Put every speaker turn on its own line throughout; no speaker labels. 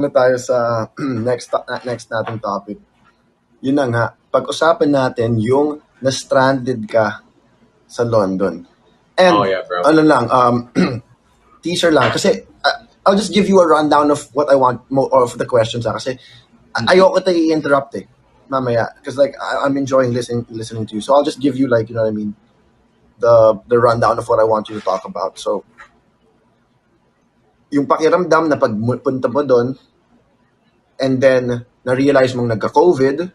Na tayo sa next nating topic. Yun na nga, pag-usapan natin yung na-stranded ka sa London. And
Oh yeah, bro.
ano lang, teaser lang kasi I'll just give you a rundown of what I want of the questions kasi ayoko tayo i-interrupt mamaya because like I'm enjoying listening to you. So I'll just give you like, you know what I mean, the rundown of what I want you to talk about. So yung pakiramdam na pagpunta mo doon and then na-realize mong nagka-COVID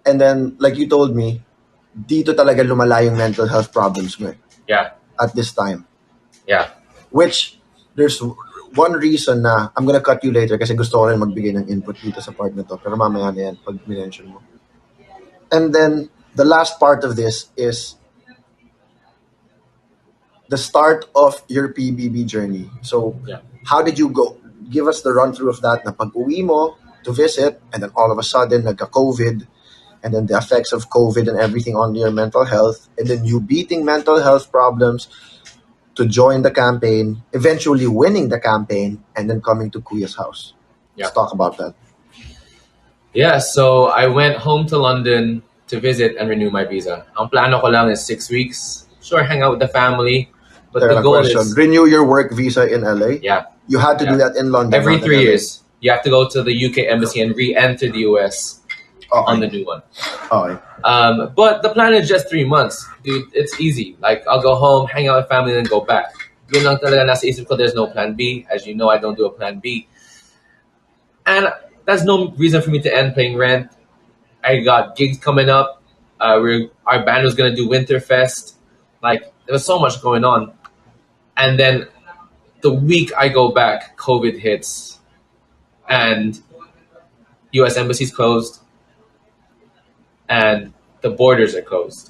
and then like you told me, dito talaga lumala yung mental health problems mo
Yeah,
at this time.
yeah.
Which, there's one reason na I'm gonna cut you later kasi gusto ko rin magbigay ng input dito sa part na to. Pero mamaya na yan pag minention mo. And then, the last part of this is the start of your PBB journey. So,
Yeah.
how did you go? Give us the run-through of that na pag-uwi mo to visit and then all of a sudden, nagka-COVID and then the effects of COVID and everything on your mental health and then you beating mental health problems to join the campaign, eventually winning the campaign, and then coming to Kuya's house.
Yeah.
Let's talk about that.
Yeah, so I went home to London to visit and renew my visa. Ang plano ko lang is 6 weeks. Sure, hang out with the family, but
Teka
the
lang,
goal
question.
is
Renew your work visa in LA?
yeah.
You had to do that in London.
Every
not in
3
LA.
years, you have to go to the UK embassy and re-enter the US on the new one.
Okay.
But the plan is just 3 months, dude. It's easy. Like I'll go home, hang out with family, and then go back. Yun lang talaga nasa isip ko. There's no plan B. As you know, I don't do a plan B. And that's no reason for me to end paying rent. I got gigs coming up. Our band was gonna do Winterfest. Like there was so much going on. And then the week I go back, COVID hits, and U.S. embassies closed, and the borders are closed.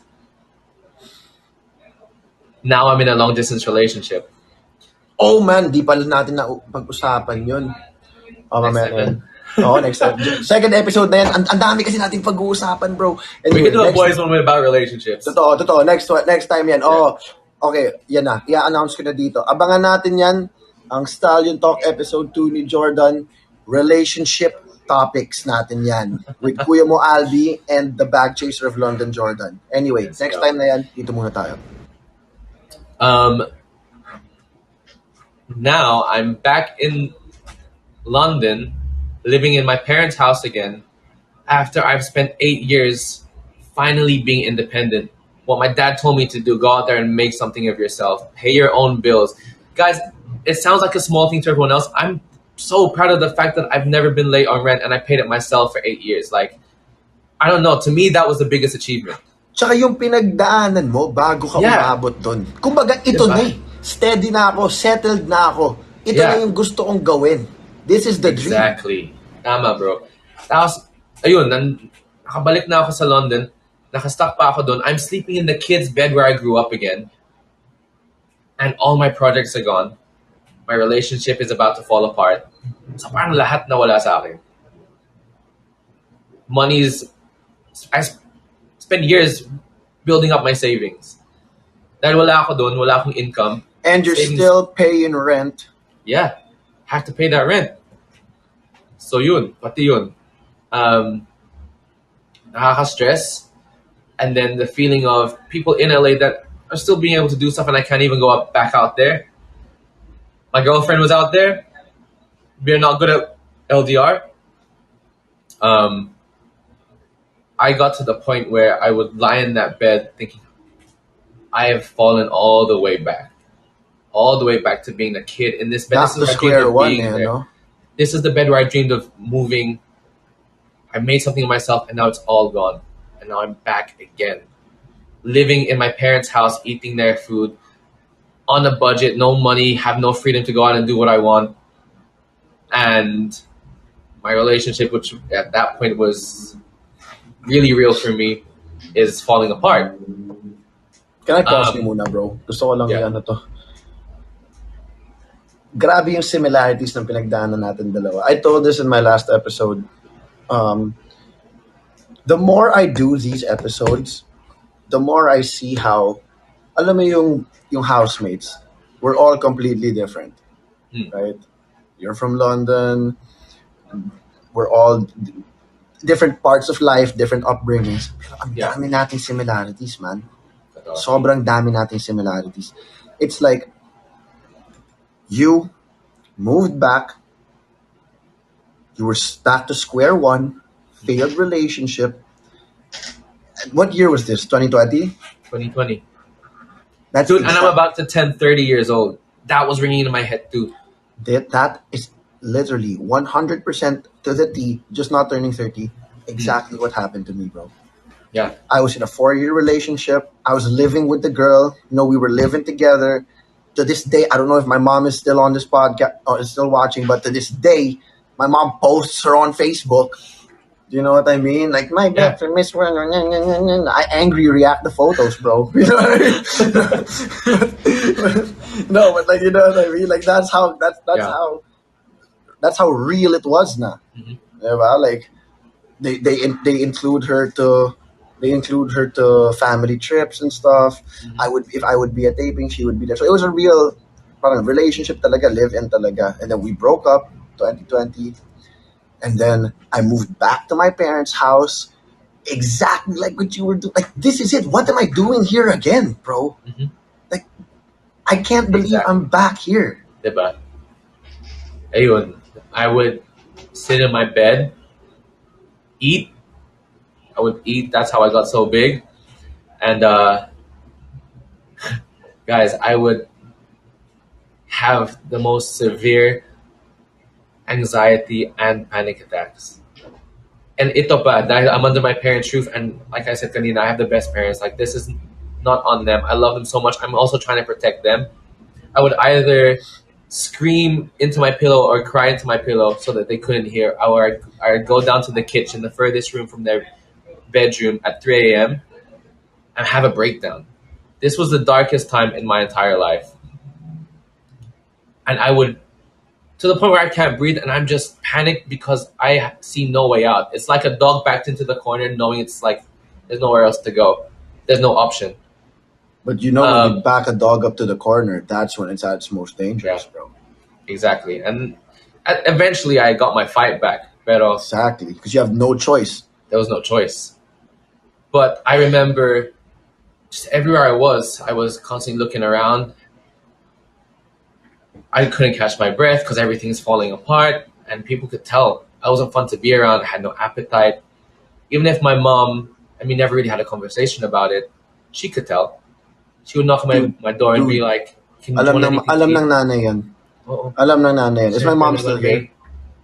Now I'm in a long distance relationship.
Oh man, di pala natin na pag-usapan yun. Oh,
Next
mamaya
time,
na yan. Oo, next time. Second episode na yan. Ang dami kasi natin pag-uusapan, bro.
We
Anyway,
can do a
next,
boys moment about relationships.
totoo. Next time yan. Oh, okay. Yan na. I-announce ko na dito. Abangan natin yan. Ang Stallion Talk episode 2 ni Jordan. Relationship topics natin yan. With Kuya mo Albi and the bag chaser of London, Jordan. Anyway,
Let's
next
go.
time na yan. Dito muna tayo.
Now I'm back in London, living in my parents' house again, after I've spent 8 years finally being independent. What my dad told me to do, go out there and make something of yourself, pay your own bills. Guys, it sounds like a small thing to everyone else. I'm so proud of the fact that I've never been late on rent and I paid it myself for 8 years. Like, I don't know, to me that was the biggest achievement.
Tsaka yung pinagdaanan mo bago ka
Yeah.
umabot doon. Kumbaga, ito
Diba?
na steady na ako, settled na ako. Ito
Yeah.
na yung gusto kong gawin. This is the dream.
Exactly. Tama, bro. Tapos, ayun, nakabalik na ako sa London. Nakastuck pa ako doon. I'm sleeping in the kids' bed where I grew up again. And all my projects are gone. My relationship is about to fall apart. So parang lahat nawala sa akin. I spent years building up my savings. Dahil wala ako doon, wala akong income.
And you're
Savings.
still paying rent.
Yeah, have to pay that rent. So yun, pati yun. Nakaka-stress. And then the feeling of people in LA that are still being able to do stuff and I can't even go back out there. My girlfriend was out there. We're not good at LDR. I got to the point where I would lie in that bed thinking, I have fallen all the way back. All the way back to being a kid in this bed.
Back
This
to
is where I dreamed
square
of
one,
being there.
no?
This is the bed where I dreamed of moving. I made something of myself and now it's all gone. And now I'm back again. Living in my parents' house, eating their food, on a budget, no money, have no freedom to go out and do what I want. And my relationship, which at that point was really real for me, is falling apart.
Can I pause you muna, bro? Gusto ko lang
Yeah.
yan to. Grabe yung similarities ng pinagdaanan natin dalawa. I told this in my last episode. The more I do these episodes, the more I see how, alam mo yung housemates, we're all completely different, right? You're from London. We're all different parts of life, different upbringings. Pero ang
Yeah.
dami nating similarities, man.
Totoo.
Sobrang dami nating similarities. It's like you moved back, you were back to square one, failed relationship. What year was this? 2020?
2020.
That's
Dude, and I'm about to turn 30 years old. That was ringing in my head too.
that is literally 100% to the T, just not turning 30. Exactly what happened to me, bro.
Yeah.
I was in a 4-year relationship. I was living with the girl. We were living together. To this day, I don't know if my mom is still on this podcast or is still watching, but to this day, my mom posts her on Facebook. Do you know what I mean? Like, my
Yeah.
best friend, Miss Wen, I angry react the photos, bro. You know what I mean? No, but like, you know what I mean? Like, that's how
Yeah.
that's how real it was na.
Mhm.
Diba? Like, they include her to family trips and stuff. If I would be at taping, she would be there. So it was a real parang relationship talaga, live in talaga. And then we broke up 2020. And then I moved back to my parents' house. Exactly like what you were doing. Like, this is it. What am I doing here again, bro?
Mhm.
Like, I can't believe
Exactly.
I'm back here.
Diba? Ayun. I would sit in my bed, eat. I would eat. That's how I got so big. And guys, I would have the most severe anxiety and panic attacks. And ito pa, dahil I'm under my parents' roof, and like I said kanina, I have the best parents. Like, this is not on them. I love them so much. I'm also trying to protect them. I would either scream into my pillow or cry into my pillow so that they couldn't hear. Or I'd go down to the kitchen, the furthest room from their bedroom at 3 a.m. and have a breakdown. This was the darkest time in my entire life. And I would, to the point where I can't breathe and I'm just panicked because I see no way out. It's like a dog backed into the corner knowing it's like there's nowhere else to go. There's no option.
But when you back a dog up to the corner, that's when it's at its most dangerous,
Yeah.
bro.
Exactly. And eventually I got my fight back. Pero
Exactly. Because you have no choice.
there was no choice. But I remember just everywhere I was constantly looking around. I couldn't catch my breath because everything's falling apart, and people could tell I wasn't fun to be around. I had no appetite. Even if my mom and we never really had a conversation about it, she could tell. She would knock on
Dude,
my door and be
dude.
like, "Can you want anything
Alam
to
ng
eat?"
nanay yan.
Oo.
Alam ng nanay yan. Is my mom
Siyempre
still
naman,
here?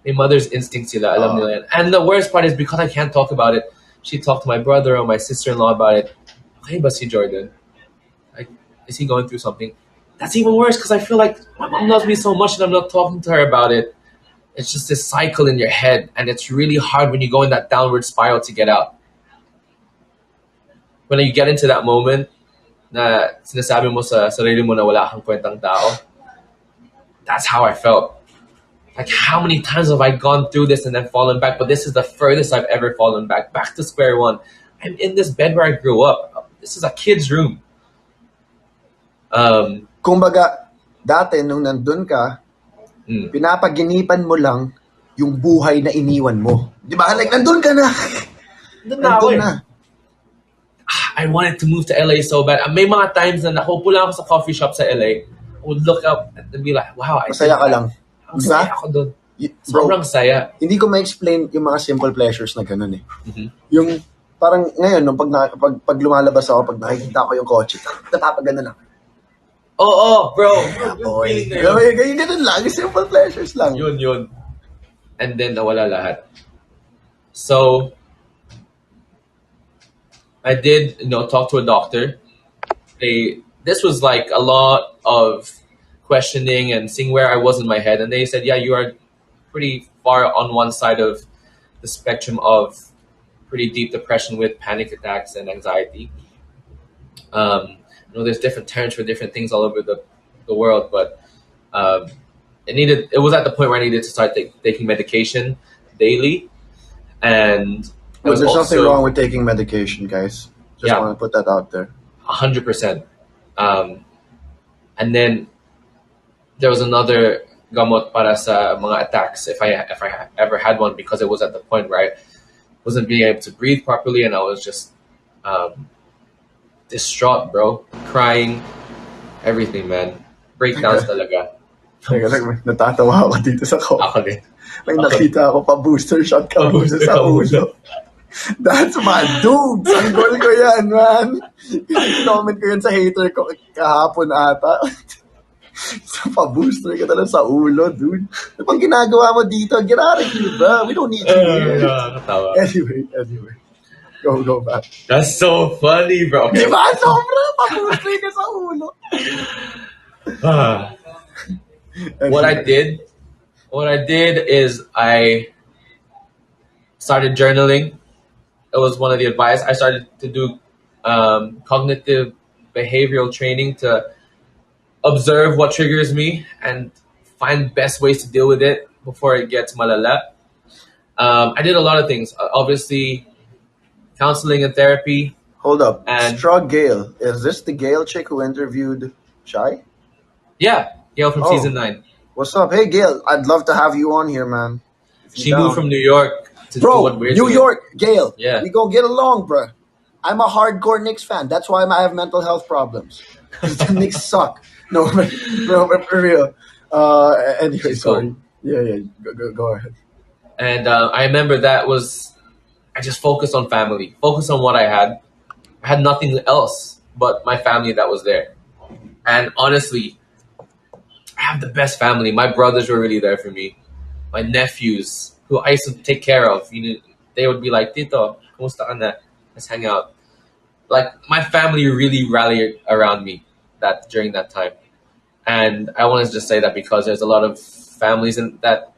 may mother's instinct sila. Alam nila yan. And the worst part is because I can't talk about it, she talked to my brother or my sister-in-law about it. Okay, but see Jordan, like, is he going through something? That's even worse because I feel like my mom loves me so much and I'm not talking to her about it. It's just this cycle in your head, and it's really hard when you go in that downward spiral to get out. When you get into that moment na sinasabi mo sa sarili mo na wala kang kwentang tao, that's how I felt. Like, how many times have I gone through this and then fallen back? But this is the furthest I've ever fallen back to square one. I'm in this bed where I grew up. This is a kid's room.
Kumbaga, dati nung nandun ka, pinapaginipan mo lang yung buhay na iniwan mo. Di ba? Like, nandun ka na. Nandun na.
I wanted to move to LA so bad. May mga times na nakaupo lang ako sa coffee shop sa LA. I would look up and be like, wow,
Masaya ka lang.
Ang saya ako dun.
Bro,
Sobrang saya.
hindi ko ma-explain yung mga simple pleasures na ganun eh.
Mhm.
Yung, parang ngayon, nung pag lumalabas ako, pag nakikita ko yung kotse, napapaganda lang.
Oo, bro.
Yeah,
Yung
boy.
feeling na yun.
Yung ganun lang, simple pleasures lang.
Yun. And then nawala lahat. So, I did, talk to a doctor. This was like a lot of questioning and seeing where I was in my head, and they said, "Yeah, you are pretty far on one side of the spectrum of pretty deep depression with panic attacks and anxiety." There's different terms for different things all over the world, but it was at the point where I needed to start taking medication daily, and
There's nothing wrong with taking medication, guys. Just want to put that out there.
100%. And then there was another gamot para sa mga attacks if I ever had one, because it was at the point where I wasn't being able to breathe properly, and I was just um, distraught, bro, crying, everything, man, breakdowns talaga.
Teka lang, may natatawa ako dito sa
Ako din.
May
Ako din.
nakita ako pa booster shot ka muna
Pa-booster
sa
ka muna.
ulo. That's my dude! Sanggol ko yan, man! Comment ko yan sa hater ko kahapon ata. So, pa-booster ka talaga sa ulo, dude. Ano pang ginagawa mo dito? Get out of here, bro. We don't need you here.
Nakakatawa.
Anyway. Go back.
That's so funny, bro.
Di
Okay.
ba? Sobra! Pa-booster ka sa ulo.
Ah. What I did is I started journaling. It was one of the advice. I started to do cognitive behavioral training to observe what triggers me and find best ways to deal with it before it gets malala. I did a lot of things. Obviously, counseling and therapy.
Hold up.
And-
Straw Gale. Is this the Gale chick who interviewed Shai?
Yeah, Gail from
Oh.
season 9.
What's up? Hey, Gail. I'd love to have you on here, man. If
She
you're
moved
down.
from New York to do
Bro,
what we're
New
doing.
York, Gail.
Yeah.
We gonna get along, bro. I'm a hardcore Knicks fan. That's why I have mental health problems. 'Cause the Knicks suck. No, but for real. Anyway,
She's
sorry. Yeah. Go ahead.
And I remember I just focused on family, focused on what I had. I had nothing else but my family that was there. And honestly, I have the best family. My brothers were really there for me. My nephews, who I used to take care of, they would be like, Tito, kumusta ka na? Let's hang out. Like, my family really rallied around me during that time. And I want to just say that because there's a lot of families that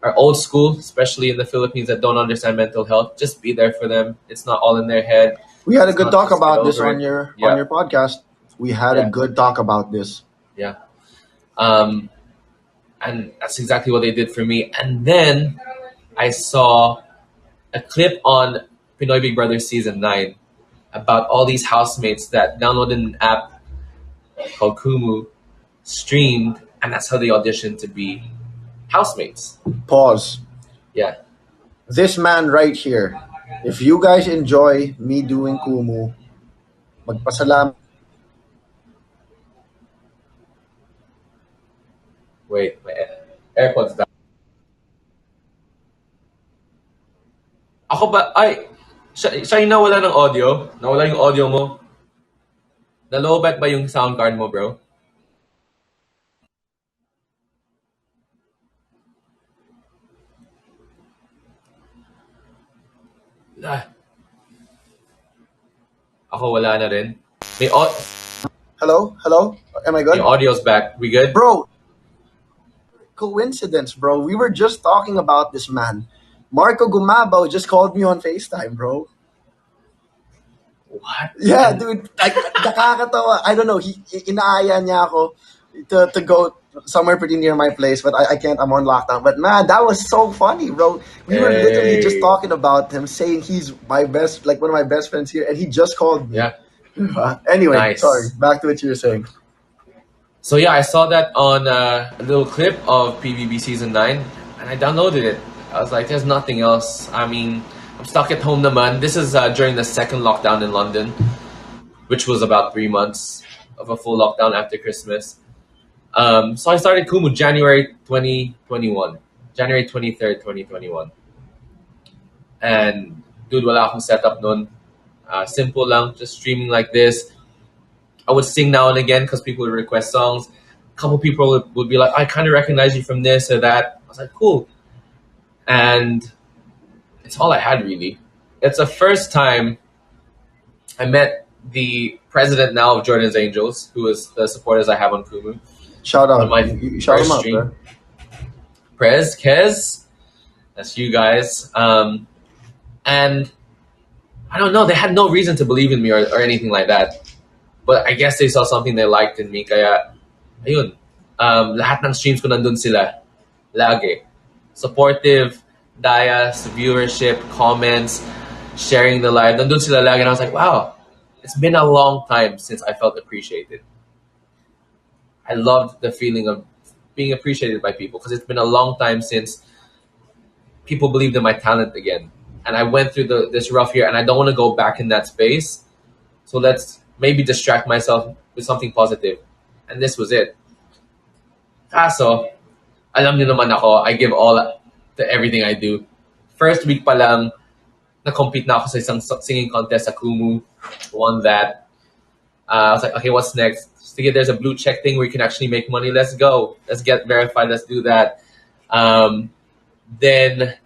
are old school, especially in the Philippines, that don't understand mental health. Just be there for them. It's not all in their head.
We had a
It's
good
not
talk
just get
about this
over
on
it.
your
Yeah.
on your podcast. We had a
Yeah.
good talk about this.
Yeah. And that's exactly what they did for me. And then I saw a clip on Pinoy Big Brother season 9 about all these housemates that downloaded an app called Kumu, streamed, and that's how they auditioned to be housemates.
Pause.
Yeah.
This man right here. If you guys enjoy me doing Kumu, magpasalamat.
Wait, my AirPods down. Ako ba? Ay, siya yung nawala ng audio? Nawala yung audio mo? Na-lowbat ba yung sound card mo, bro? Ah. Ako wala na rin.
Hello? Am I good?
Yung audio's back. We good?
Bro, coincidence, bro. We were just talking about this man. Marco Gumabaw just called me on FaceTime, bro.
What?
Yeah, dude. Nakakatawa. I don't know. Inaaya niya ako to go somewhere pretty near my place, but I can't. I'm on lockdown. But man, that was so funny, bro. We were literally just
Hey.
talking about him, saying he's my best, like one of my best friends here, and he just called me.
Yeah.
Anyway,
Nice.
sorry. Back to what you were saying.
So yeah, I saw that on a little clip of PBB season 9, and I downloaded it. I was like, there's nothing else. I mean, I'm stuck at home naman. This is during the second lockdown in London, which was about 3 months of a full lockdown after Christmas. So I started Kumu January 2021. January 23rd, 2021. And dude, wala akong setup nun. Simple lang, just streaming like this. I would sing now and again because people would request songs. A couple people would be like, I kind of recognize you from this or that. I was like, cool. And it's all I had, really. It's the first time I met the president now of Jordan's Angels, who is the supporters I have on Kumu.
Shout out.
On my
You shout
first
him up,
stream.
bro.
Prez, Kez, that's you guys. And I don't know, they had no reason to believe in me or anything like that. But I guess they saw something they liked in me. Kaya, ayun, lahat ng streams ko nandun sila. Lagi. Supportive, dayas, viewership, comments, sharing the live. Nandun sila lagi. And I was like, wow, it's been a long time since I felt appreciated. I loved the feeling of being appreciated by people, because it's been a long time since people believed in my talent again. And I went through this rough year, and I don't want to go back in that space. So let's maybe distract myself with something positive. And this was it. Kaso, alam niyo naman ako, I give all to everything I do. First week pa lang, na-compete na ako sa isang singing contest sa Kumu. Won that. I was like, okay, what's next? Sige, there's a blue check thing where you can actually make money. Let's go. Let's get verified. Let's do that. Then,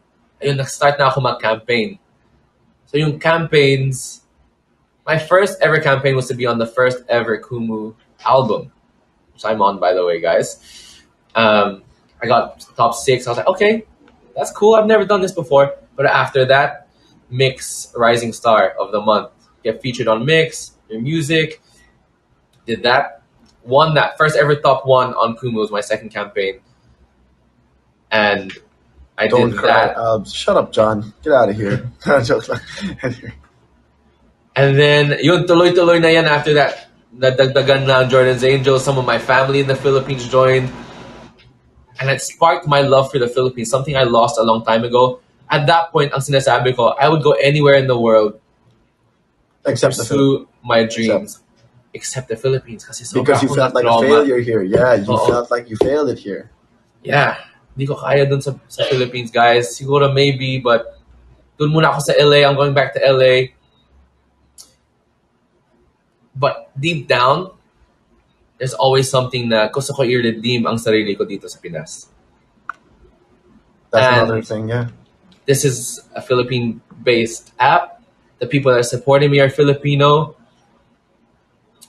ayun, nag-start na ako mag-campaign. So yung campaigns, my first ever campaign was to be on the first ever Kumu album, which I'm on, by the way, guys. I got top 6. I was like, okay, that's cool. I've never done this before. But after that, Mix Rising Star of the Month. Get featured on Mix, your music. Did that. Won that. First ever top 1 on Kumu was my second campaign. And I
Don't
did
cry,
that.
Albs. Shut up, John. Get out of here. Jokes lang.
And then, yun, tuloy-tuloy na yan after that. Nadagdagan na Jordan's Angels. Some of my family in the Philippines joined. And it sparked my love for the Philippines, something I lost a long time ago. At that point, ang sinasabi ko, I would go anywhere in the world
Except the
pursue my dreams. Except the Philippines.
Because you felt like a failure here. Yeah, you felt like you failed it here.
Yeah. Hindi ko kaya dun sa Philippines, guys. Siguro maybe, but dun muna ako sa LA. I'm going back to LA. But deep down, there's always something na gusto ko i-redeem ang sarili ko dito sa Pinas.
That's
And
another thing, yeah.
this is a Philippine-based app. The people that are supporting me are Filipino.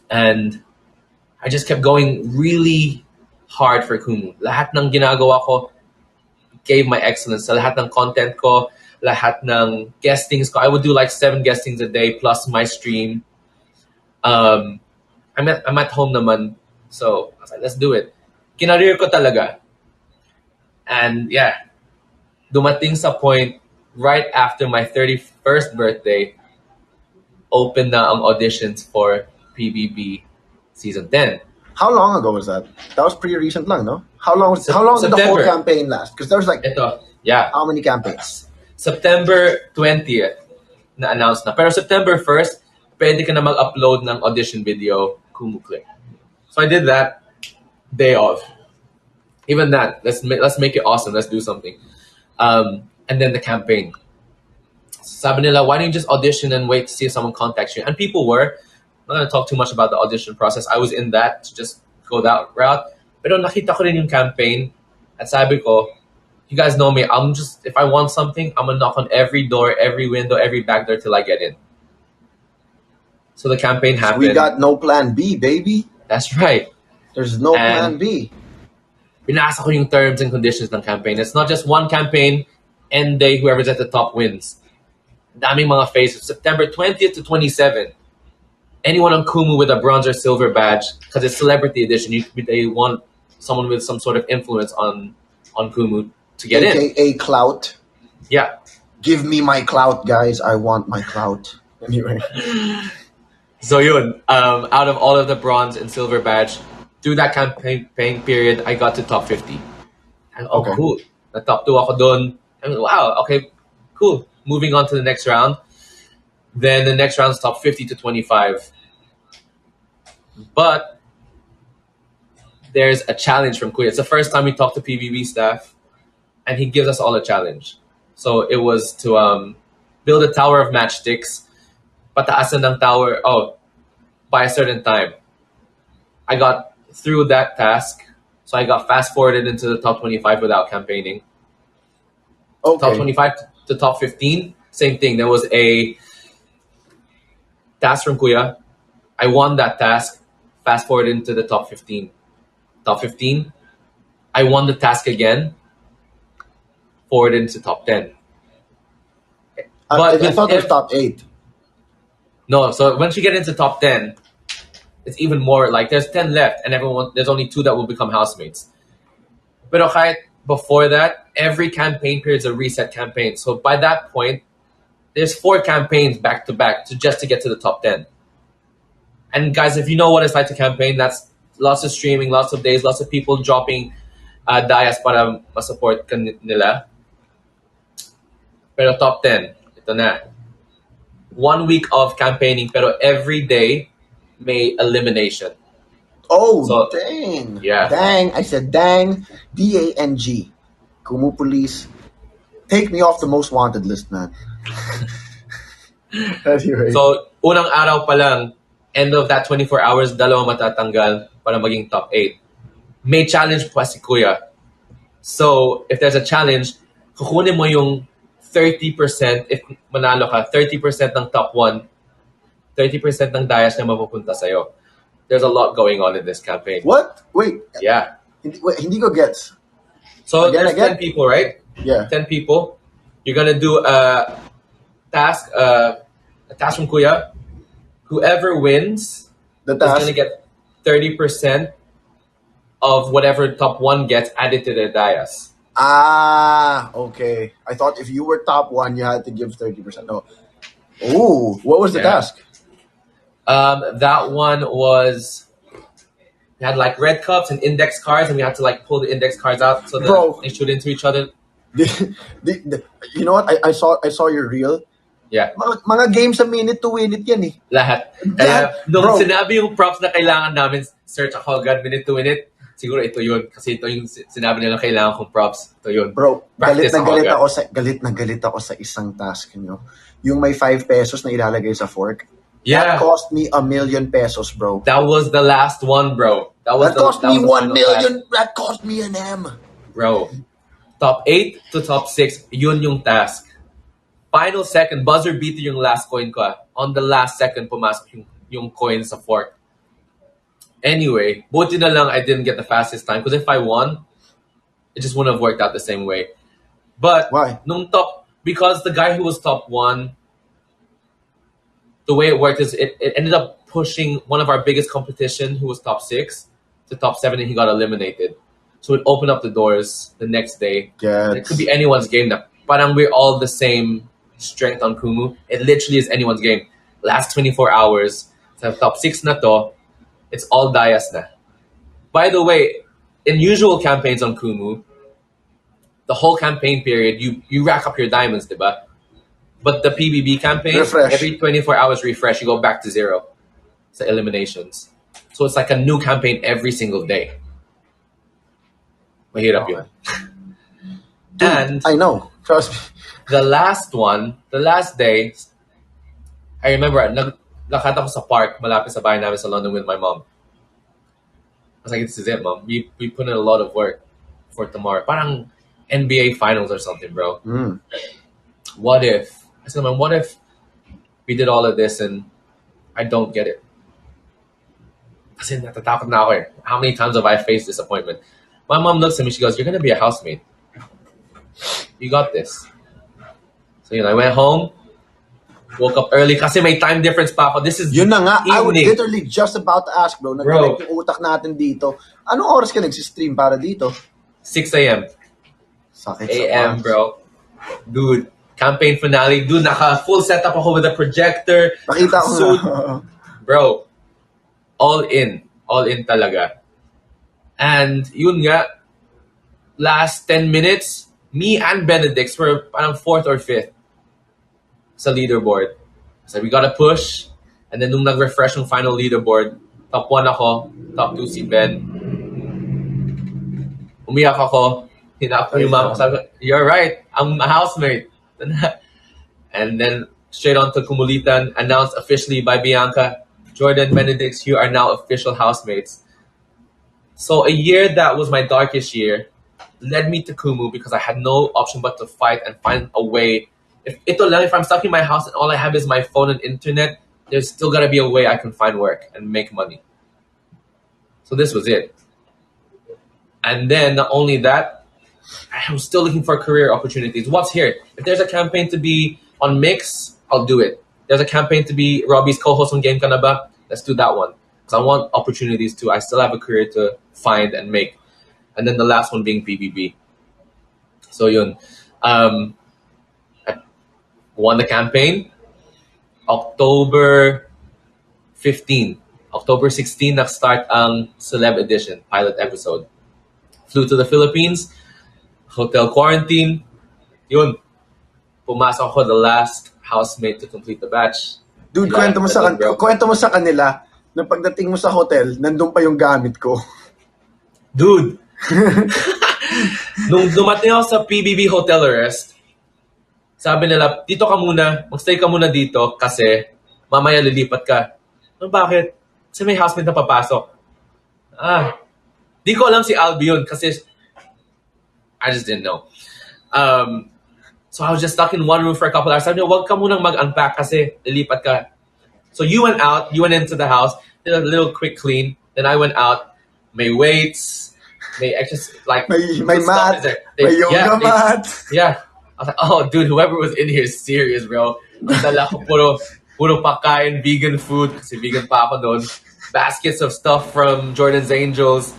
And I just kept going really hard for Kumu. Lahat ng ginagawa ko gave my excellence. Sa lahat ng content ko, lahat ng guestings ko. I would do like 7 guestings a day plus my stream. I'm at home naman. So I was like, let's do it. Kinareer ko talaga. And yeah, dumating sa point right after my 31st birthday, open na ang auditions for PBB Season 10.
How long ago was that? That was pretty recent lang, no? How long did the whole
September.
campaign last? Because there was like,
Yeah.
how many campaigns?
September 20th na-announce na. Pero September 1st, pwede ka na mag-upload ng audition video, Kumu Click. So I did that day off. Even that, let's make it awesome. Let's do something. And then the campaign. Sabi nila, why don't you just audition and wait to see if someone contacts you? And people were. I'm not going to talk too much about the audition process. I was in that to just go that route. Pero nakita ko rin yung campaign. At sabi ko, you guys know me. If I want something, I'm going to knock on every door, every window, every back door till I get in. So the campaign happened.
We got no plan B, baby.
That's right.
There's no plan B.
Binasa ko yung terms and conditions ng campaign. It's not just one campaign, end day, whoever's at the top wins. Daming mga phases. September 20th to 27th. Anyone on Kumu with a bronze or silver badge, because it's celebrity edition, they want someone with some sort of influence on Kumu to get in.
AKA clout.
Yeah.
Give me my clout, guys. I want my clout. Anyway.
So yun, out of all of the bronze and silver badge, through that campaign period, I got to top 50. And,
Okay.
Cool. Na top 2 ako dun. And wow, okay, cool. Moving on to the next round. Then the next round's top 50 to 25. But there's a challenge from Kuya. It's the first time we talked to PBB staff, and he gives us all a challenge. So it was to build a tower of matchsticks, pataasan ng tower, by a certain time. I got through that task, so I got fast-forwarded into the top 25 without campaigning.
Okay.
Top 25 to top 15, same thing. There was a task from Kuya. I won that task, fast-forwarded into the top 15. Top 15, I won the task again, forwarded into top 10.
I thought it was top 8.
No, so once you get into top 10, it's even more like there's 10 left and there's only 2 that will become housemates. But okay, before that, every campaign period is a reset campaign. So by that point, there's 4 campaigns back to back just to get to the top 10. And guys, if you know what it's like to campaign, that's lots of streaming, lots of days, lots of people dropping Dias para masupport ka nila. Pero top 10, ito na. 1 week of campaigning, pero every day may elimination.
Oh,
So,
dang.
yeah.
Dang. I said dang. DANG. Kumu Police. Take me off the most wanted list, man. Anyway.
So, unang araw pa lang, end of that 24 hours, dalawa matatanggal para maging top 8. May challenge pa si Kuya. So, if there's a challenge, kukunin mo yung 30%, if manalo ka, 30% ng top 1, 30% ng Dias na mapupunta sa'yo. There's a lot going on in this campaign.
What? Wait.
Yeah.
Hindi ko gets.
So,
Again,
there's 10 people, right?
Yeah.
10 people. You're gonna do a task from Kuya. Whoever wins
The
is
task.
gonna get 30% of whatever top 1 gets added to their Dias.
Ah, okay. I thought if you were top 1, you had to give 30%. No. Ooh, what was the
Yeah.
task?
That one was, we had like red cups and index cards, and we had to like pull the index cards out so that
Bro.
they shoot into each other.
You know what? I saw your reel.
Yeah.
Mga games a minute to win it yan eh.
Lahat. Kaya, nung
bro.
sinabi yung props na kailangan namin, search ako agad, minute to minute, siguro ito yun. Kasi ito yung sinabi nila kailangan kong props. Ito yun.
Bro, galit
Practice
na
ako agad.
galit ako sa isang task nyo. Yung may 5 pesos na ilalagay sa fork.
Yeah.
That cost me 1 million pesos, bro.
That was the last one, bro. That
cost me
was the
1
final
million.
task.
That cost me an M.
Bro, top 8 to top 6, yun yung task. Final second, buzzer beater yung last coin ko. On the last second, pumasok yung coin sa fork. Anyway, buti na lang I didn't get the fastest time. Because if I won, it just wouldn't have worked out the same way. But,
Why?
Because the guy who was top 1, the way it worked is it ended up pushing one of our biggest competition, who was top 6, to top 7, and he got eliminated. So it opened up the doors the next day. It could be anyone's game na. Parang we're all the same strength on Kumu. It literally is anyone's game. Last 24 hours, sa top 6 na to, it's all Dias na. By the way, in usual campaigns on Kumu, the whole campaign period, you rack up your diamonds, diba? But the PBB campaign,
refresh.
Every 24 hours refresh, you go back to 0. It's the eliminations. So it's like a new campaign every single day. Mahirap yun.
Dude,
and
I know. Trust me.
the last day, I remember, lakad ako sa park, malapit sa bahay namin sa London with my mom. I was like, this is it, Mom. We put in a lot of work for tomorrow. Parang NBA finals or something, bro. What if? I said, Mom, what if we did all of this and I don't get it? Kasi natatakot na ako eh. How many times have I faced disappointment? My mom looks at me, she goes, you're going to be a housemate. You got this. So, I went home, woke up early kasi may time difference pa ako. This is
Yun na nga.
evening.
I was literally just about to ask, bro. Nag-connect yung utak natin dito. Anong oras ka nag-stream para dito?
6 a.m.
Sakit
a.m., bro. Dude, campaign finale. Dude, naka-full setup ako with a projector.
Nakita ko
suit.
na.
Bro, all in. All in talaga. And yun nga, last 10 minutes, me and Benedicts were parang 4th or 5th sa leaderboard. So we gotta push. And then nung nag-refresh yung final leaderboard, top 1 ako, top 2 si Ben. Umiyak ako. Hinap ko yung mama ko. Sabi ko, you're right, I'm a housemate. And then straight on to Kumulitan, announced officially by Bianca, Jordan, Benedicts, you are now official housemates. So a year that was my darkest year led me to Kumu because I had no option but to fight and find a way. If I'm stuck in my house and all I have is my phone and internet, there's still got to be a way I can find work and make money. So this was it. And then not only that, I'm still looking for career opportunities. What's here? If there's a campaign to be on Mix, I'll do it. There's a campaign to be Robbie's co-host on Game Kanaba, let's do that one. Because I want opportunities too. I still have a career to find and make. And then the last one being PBB. So yun. I won the campaign. October 15. October 16, nag-start ang Celeb Edition, pilot episode. Flew to the Philippines, hotel quarantine. Yun, pumasok ako the last housemate to complete the batch.
Dude,
Yeah,
kwento mo sa kanila na pagdating mo sa hotel, nandun pa yung gamit ko.
Dude, nung dumating ako sa PBB hotel arrest, sabi nila, dito ka muna, magstay ka muna dito kasi mamaya lilipat ka. Ano, bakit? Kasi may housemate na papasok. Di ko alam si Albi yun kasi I just didn't know. So I was just stuck in one room for a couple hours. Sabi niya, wag ka munang mag-unpack kasi lilipat ka. So you went into the house, did a little quick clean. Then I went out, may weights, may extra, like,
may mat, may yoga mat.
Yeah. I was like, oh, dude, whoever was in here is serious, bro. Dala ko puro pagkain, vegan food, kasi vegan pa ako doon. Baskets of stuff from Jordan's Angels.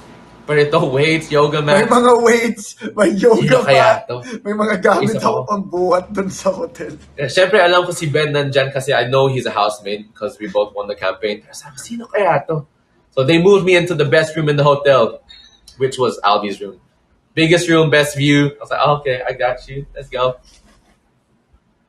Pero ito, weights, yoga mat.
May mga weights, may yoga mat. May mga gamit ako
ko.
pang buhat doon sa hotel.
Siyempre, alam ko si Ben nandyan kasi I know he's a housemate because we both won the campaign. Pero sabi, sino kaya to? So they moved me into the best room in the hotel, which was Albi's room. Biggest room, best view. I was like, oh, okay, I got you. Let's go.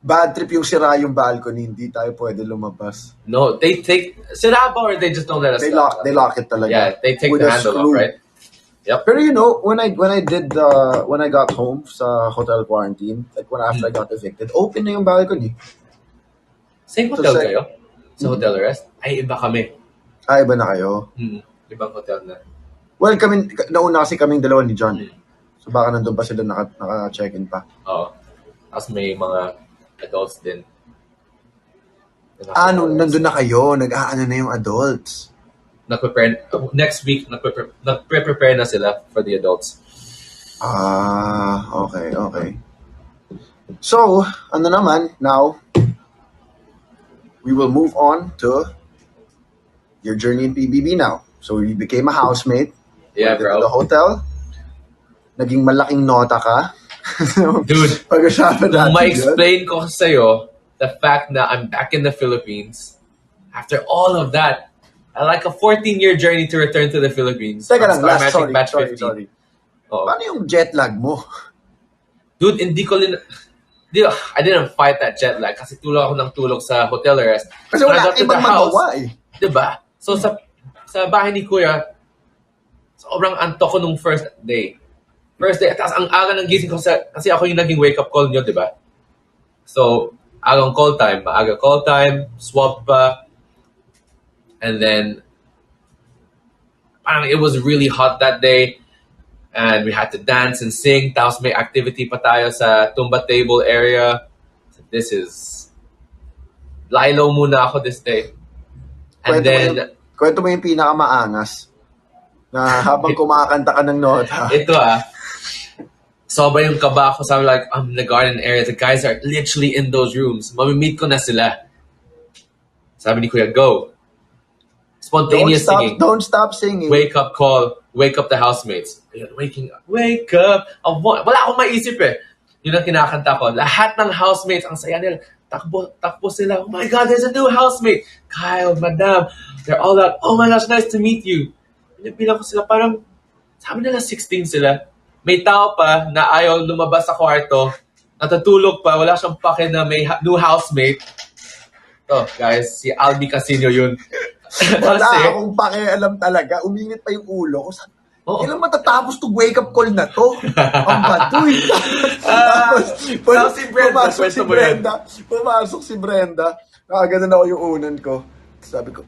Bad trip yung sira yung balcony. Hindi tayo pwede lumabas.
No, they take... Sira ba or they just don't let us
They lock it talaga.
Yeah, they take
with
the handle off, right? Yep.
Pero you know, when I got home sa hotel quarantine, like after I got evicted, open na yung balcony.
Same hotel kayo? Sa hotel arrest? Ay, iba kami.
Iba na kayo?
Ibang hotel na.
Well, nauna kasi kaming dalawa ni John. So baka nandun pa sila naka-check-in pa.
Oo. Tapos may mga adults din.
Nandun na kayo? Nag-aano na yung adults?
Next week, nagpe-prepare na sila for the adults.
Okay. So, now, we will move on to your journey in PBB now. So, you became a housemate.
Yeah, bro.
The hotel. Naging malaking nota ka.
Dude,
pag-usapan
nung ma-explain ko sa'yo the fact na I'm back in the Philippines, after all of that, I like a 14-year journey to return to the Philippines.
Teka lang,
sorry.
Paano yung jet lag mo?
Dude, I didn't fight that jet lag kasi tulog ako ng tulog sa hotel arrest.
Kasi wala ibang magawa eh.
Diba? So sa bahay ni Kuya, sobrang antok ko nung first day. Tapos ang aga ng gising ko kasi ako yung naging wake-up call nyo, diba? So, maaga call time, swab pa. And then, it was really hot that day. And we had to dance and sing. Tapos may activity pa tayo sa tumba table area. So this is... Lilo muna ako this day. And
Kwento mo yung pinakamaangas na habang kumakanta ka ng nota.
Ito soba yung kaba ko. Sabi like, I'm in the garden area. The guys are literally in those rooms. Mamimit ko na sila. Sabi ni Kuya, go. Spontaneous singing.
Don't stop singing.
Wake up call. Wake up the housemates. Ayun, waking up. Wake up. Wala akong maisip eh. Yun ang kinakanta ko. Lahat ng housemates, ang saya nila. Takbo sila. Oh my God, there's a new housemate. Kyle, Madam. They're all out. Oh my gosh, nice to meet you. Pinabilang ko sila. Parang, sabi nila 16 sila. May tao pa na ayaw lumabas sa kwarto. Natutulog pa. Wala siyang pake na may new housemate. Guys, si Albiecasino yun.
Wala akong pakialam talaga. Umingit pa yung ulo ko. Kailan matatapos itong wake-up call na to? Ang batoy. Tapos pumasok si Brenda. Nakaganon ako yung unan ko. Sabi ko,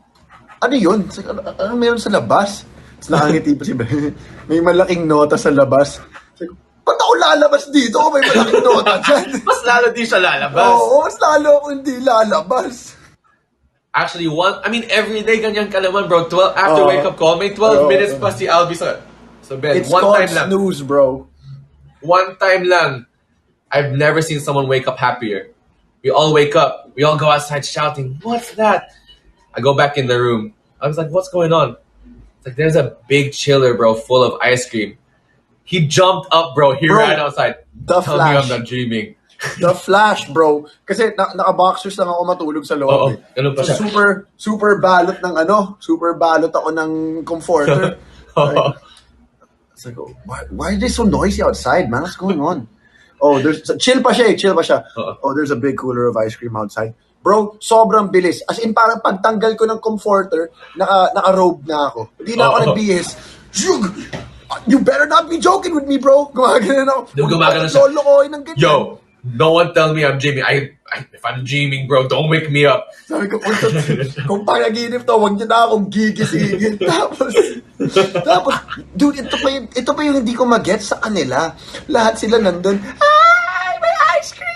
ano yun? Ano meron sa labas? Tapos nakangiti pa si Brenda. May malaking nota sa labas. Sabi ko, ba't ako lalabas dito? May malaking nota dyan.
Mas lalo di siya lalabas.
Oo, mas lalo ako hindi lalabas.
Actually, every day ganyan ka naman, bro. 12 after wake-up call, may 12 minutes pa si Albi sa bed.
It's one time lang. Snooze, bro.
One time lang. I've never seen someone wake up happier. We all wake up. We all go outside shouting, what's that? I go back in the room. I was like, what's going on? It's like, there's a big chiller, bro, full of ice cream. He jumped up, bro. He ran outside. Tell me I'm not dreaming.
The Flash, bro. Kasi naka-boxers lang ako matulog sa loob.
Ganun pa siya.
Super balot ng super balot ako ng comforter. It's like, oh, why are they so noisy outside, man? What's going on? Oh, chill pa siya. Oh, there's a big cooler of ice cream outside. Bro, sobrang bilis. As in, parang pagtanggal ko ng comforter, naka-robe na ako. Hindi na ako nagbihis. Shug! You better not be joking with me, bro. Gumagana na ako.
Gumagana siya.
Lolokohin ng ganyan.
Yo, no one tell me I'm dreaming. If I'm dreaming, bro, don't wake me up.
Sabi ko, kung panaginip to, huwag niyo na akong gigisingin. Tapos, dude, ito pa yung hindi ko mag-get sa kanila. Lahat sila nandun, ay, may ice cream!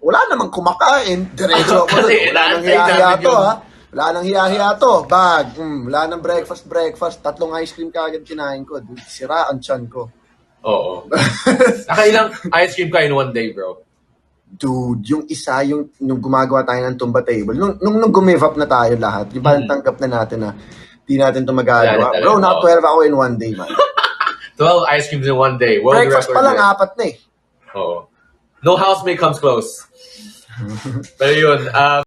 Wala namang kumakain. Diretso ako. Wala nang hiya-hiya to, ha? Wala nang hiya-hiya to. Bag. Wala nang breakfast. 3 ice cream kaagad kinain ko. Dude, sira ang tiyan ko.
Oo. Nakailang ice cream ka in one day, bro?
Dude, yung isa, nung gumagawa tayo ng tumba table, nung gumive up na tayo lahat, di ba tanggap na natin na di natin ito magagawa. Bro, not 12 ako in one day, man.
12 ice creams in one day. World
breakfast
record
pa lang,
yun.
4 na eh.
Oo. No housemate comes close. Pero yun,